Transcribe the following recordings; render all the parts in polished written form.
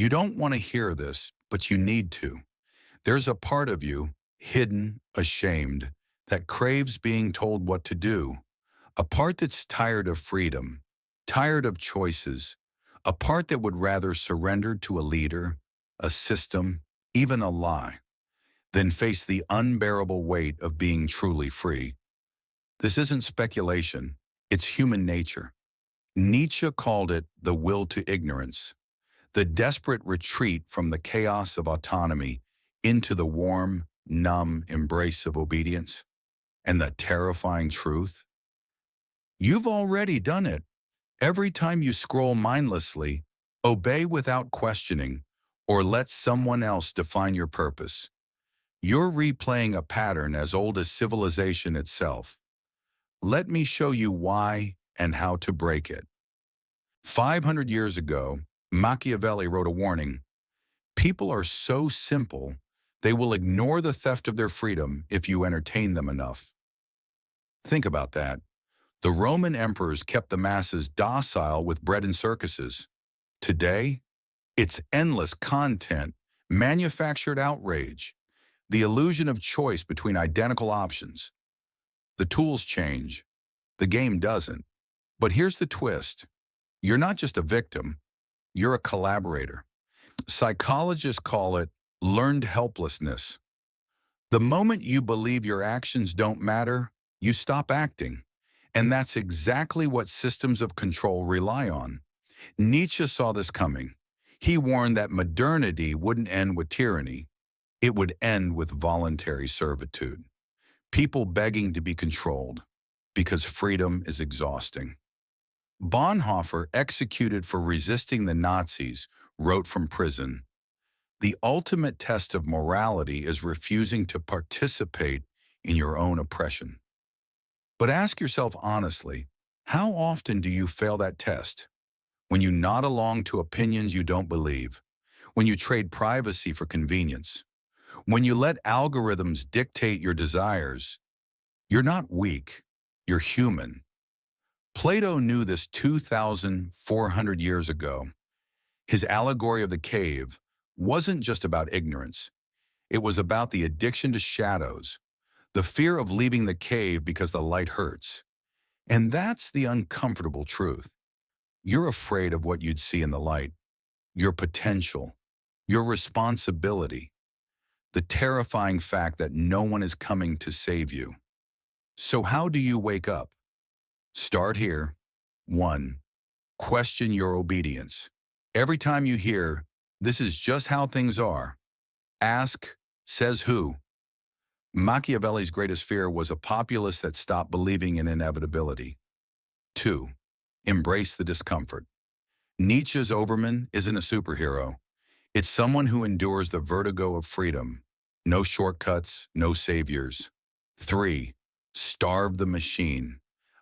You don't want to hear this, but you need to. There's a part of you, hidden, ashamed, that craves being told what to do. A part that's tired of freedom, tired of choices. A part that would rather surrender to a leader, a system, even a lie, than face the unbearable weight of being truly free. This isn't speculation, it's human nature. Nietzsche called it the will to ignorance, the desperate retreat from the chaos of autonomy into the warm, numb embrace of obedience. And the terrifying truth? You've already done it. Every time you scroll mindlessly, obey without questioning, or let someone else define your purpose, you're replaying a pattern as old as civilization itself. Let me show you why and how to break it. 500 years ago, Machiavelli wrote a warning. People are so simple, they will ignore the theft of their freedom if you entertain them enough. Think about that. The Roman emperors kept the masses docile with bread and circuses. Today, it's endless content, manufactured outrage, the illusion of choice between identical options. The tools change, the game doesn't. But here's the twist. You're not just a victim, you're a collaborator. Psychologists call it learned helplessness. The moment you believe your actions don't matter, you stop acting. And that's exactly what systems of control rely on. Nietzsche saw this coming. He warned that modernity wouldn't end with tyranny. It would end with voluntary servitude. People begging to be controlled because freedom is exhausting. Bonhoeffer, executed for resisting the Nazis, wrote from prison, "The ultimate test of morality is refusing to participate in your own oppression." But ask yourself honestly, how often do you fail that test? When you nod along to opinions you don't believe, when you trade privacy for convenience, when you let algorithms dictate your desires. You're not weak, you're human. Plato knew this 2,400 years ago. His allegory of the cave wasn't just about ignorance. It was about the addiction to shadows, the fear of leaving the cave because the light hurts. And that's the uncomfortable truth. You're afraid of what you'd see in the light, your potential, your responsibility, the terrifying fact that no one is coming to save you. So how do you wake up? Start here. 1. Question your obedience. Every time you hear, "This is just how things are," ask, "Says who?" Machiavelli's greatest fear was a populace that stopped believing in inevitability. 2. Embrace the discomfort. Nietzsche's Overman isn't a superhero. It's someone who endures the vertigo of freedom. No shortcuts, no saviors. 3. Starve the machine.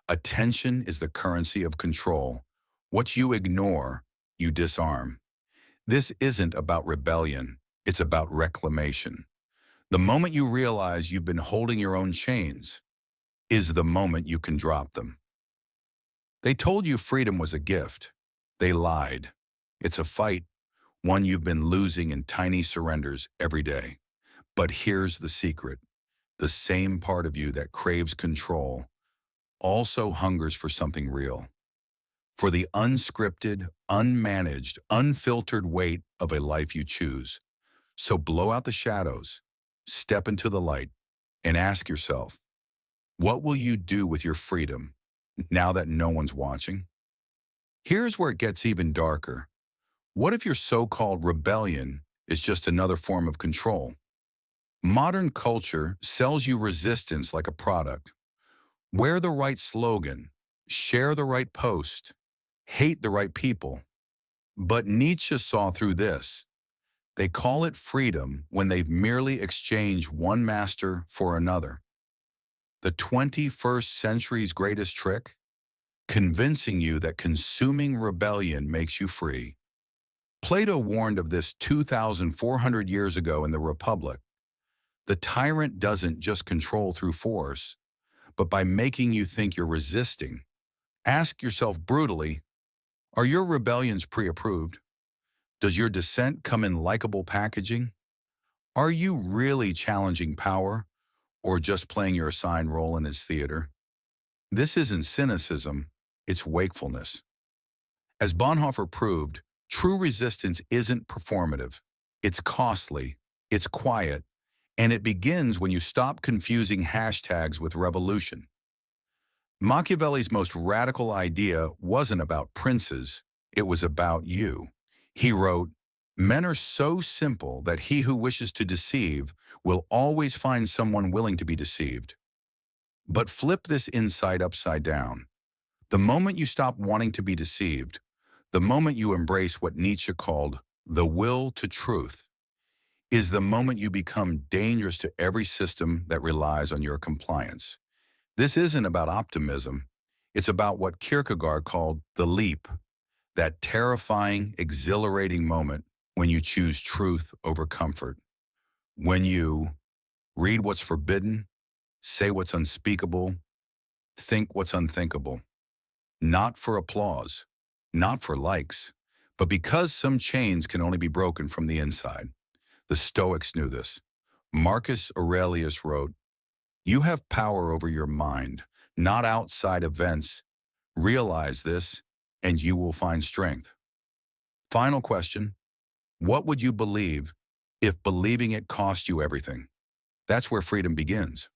Attention is the currency of control. What you ignore, you disarm. This isn't about rebellion, it's about reclamation. The moment you realize you've been holding your own chains is the moment you can drop them. They told you freedom was a gift. They lied. It's a fight, one you've been losing in tiny surrenders every day. But here's the secret. The same part of you that craves control also hungers for something real. For the unscripted, unmanaged, unfiltered weight of a life you choose. So blow out the shadows, step into the light, and ask yourself, what will you do with your freedom now that no one's watching? Here's where it gets even darker. What if your so-called rebellion is just another form of control? Modern culture sells you resistance like a product. Wear the right slogan, share the right post, hate the right people. But Nietzsche saw through this. They call it freedom when they've merely exchanged one master for another. The 21st century's greatest trick? Convincing you that consuming rebellion makes you free. Plato warned of this 2,400 years ago in the Republic. The tyrant doesn't just control through force, but by making you think you're resisting. Ask yourself brutally, are your rebellions pre-approved? Does your dissent come in likable packaging? Are you really challenging power or just playing your assigned role in its theater? This isn't cynicism, it's wakefulness. As Bonhoeffer proved, true resistance isn't performative. It's costly, it's quiet, and it begins when you stop confusing hashtags with revolution. Machiavelli's most radical idea wasn't about princes, it was about you. He wrote, "Men are so simple that he who wishes to deceive will always find someone willing to be deceived." But flip this insight upside down. The moment you stop wanting to be deceived, the moment you embrace what Nietzsche called the will to truth, is the moment you become dangerous to every system that relies on your compliance. This isn't about optimism. It's about what Kierkegaard called the leap, that terrifying, exhilarating moment when you choose truth over comfort. When you read what's forbidden, say what's unspeakable, think what's unthinkable. Not for applause, not for likes, but because some chains can only be broken from the inside. The Stoics knew this. Marcus Aurelius wrote, "You have power over your mind, not outside events. Realize this, and you will find strength." Final question. What would you believe if believing it cost you everything? That's where freedom begins.